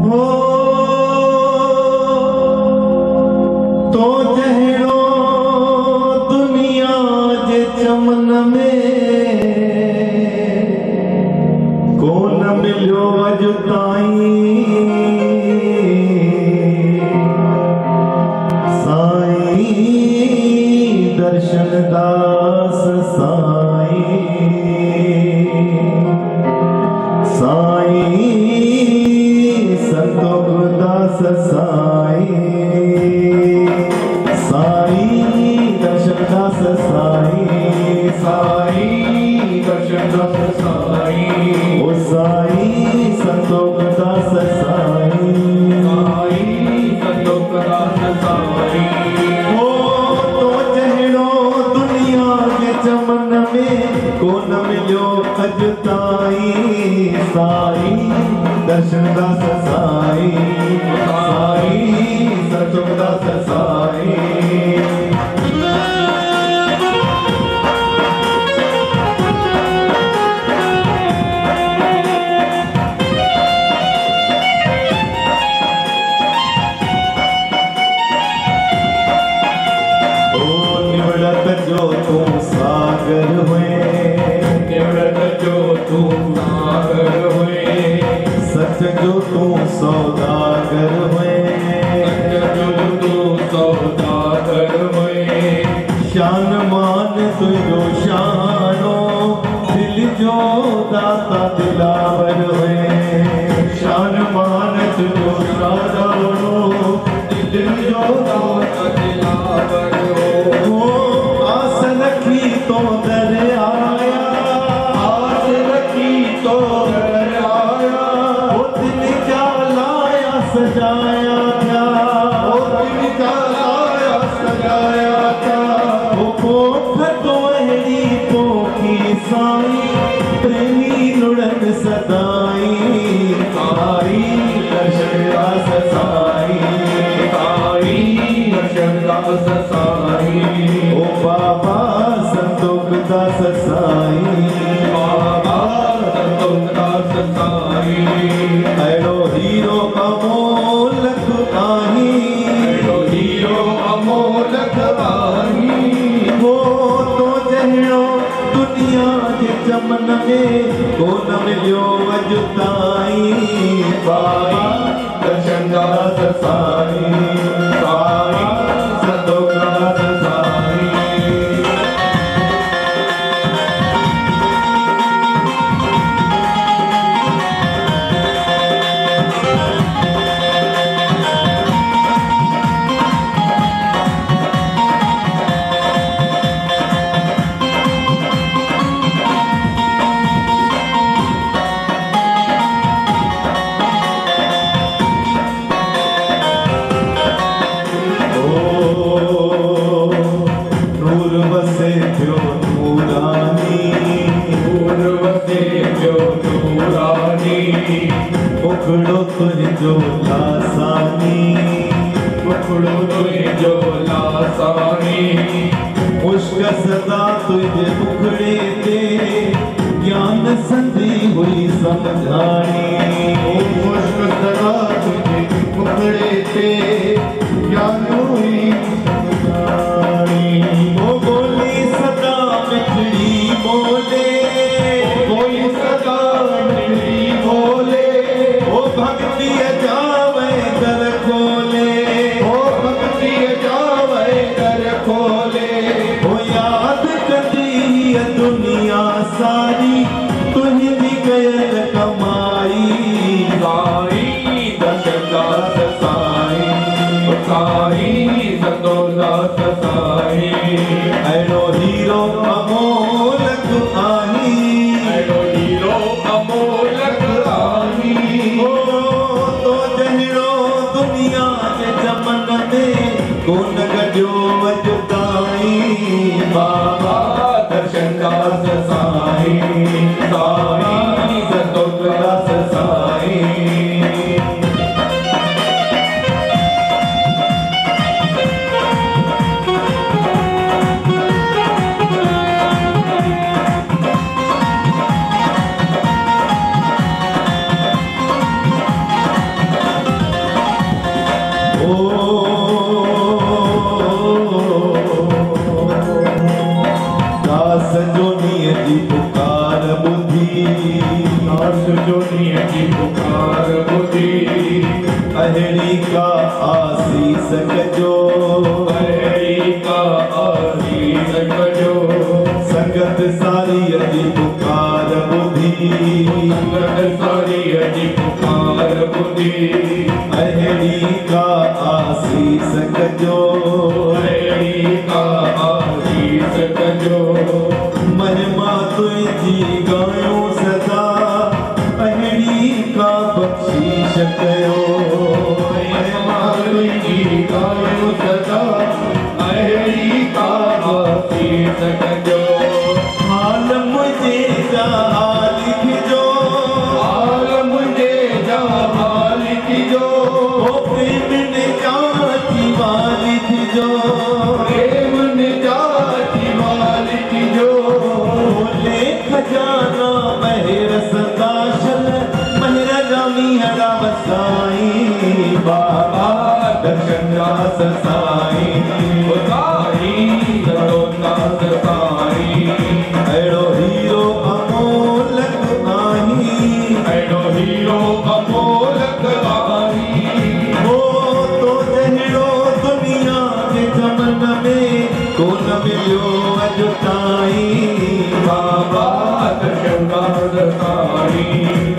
हो तो जहिड़ो दुनिया जे चमन में कोन मिलियो अॼु ताईं साईं दर्शन दास साईं संतोख दास साईं दर्शन दास साईं दर्शन दास साईं ओ साईं संतोख दास साईं संतोख दास साईं हो तो जहिड़ो दुनिया के चमन में कोन मिलियो अॼु ताईं साईं दर्शन दास साईं संतोख दास साईं जो तू सागर हुए निवड़त जो तू सागर हुए सच जो तू सौदागर हुए सच जो तू सौदागर हुए शान मान तुझो शानो दिल जो दाता दिलावर हुए शान मान तुझो शानो दिल जो दाता दिलावर हो तो दर आया आस रखी तो दर आया वो दिल क्या लाया सजाया क्या वो दिल क्या लाया सजाया क्या वो कोठ तो अहिड़ी पोखी साईं प्रेमी लुड़न सदाई साईं दर्शन दास साईं दर्शन दास साईं ओ बाबा संतोख दास साईं बाबा संतोख दास साईं अहिड़ो हीरो अमोलक आहीं अहिड़ो हीरो अमोलक आहीं हो तो जहिड़ो दुनिया जे चमन में कोन मिलियो अॼु ताईं बाबा दर्शन दास साईं संतोख दास साईं उखड़ो तुझो लासानी उखड़ो तुझो लासानी मुश्क सदा तुझे उखड़े ते ज्ञान संधि हुई समझानी मुश्क सदा तुझे उखड़े ते ज्ञान हुई समझानी वो बोली सदा मिठड़ी बोले कोई सदा मिठड़ी बोले भक्ति जावे दर खोले ओ भक्ति जावे दर खोले ओ याद कदी दुनिया सारी तुझी कयल कमाई जी पुकार ॿुधी अहिड़ी का आसीस कजो अहिड़ी का आसीस कजो संगत सारी जी पुकार ॿुधी संगत सारी जी पुकार ॿुधी अहिड़ी का आसीस कजो अहिड़ी का आसीस कजो महिमा तुझी गायो सदा अहिड़ी का बख्शीश कयो महिमा तुझी गायो सदा अहिड़ी का आसीस कजो हाल मुझे जा लिखजो हाल मुझे जा लिखजो ओ प्रेम ने जाती लिखजो प्रेम निजाती लिखजो बोले खजाना महर सदाशल महर जामी हड़ा बसाई बाबा दर्शन रास साई साई दड़ो नाथ साई अड़ो हीरो अमोलक नाही अड़ो हीरो अमोलक आई हो तो जहिड़ो दुनिया के जमन में को न मिलियो अॼु ताईं बाबा दर्शन नाथ साई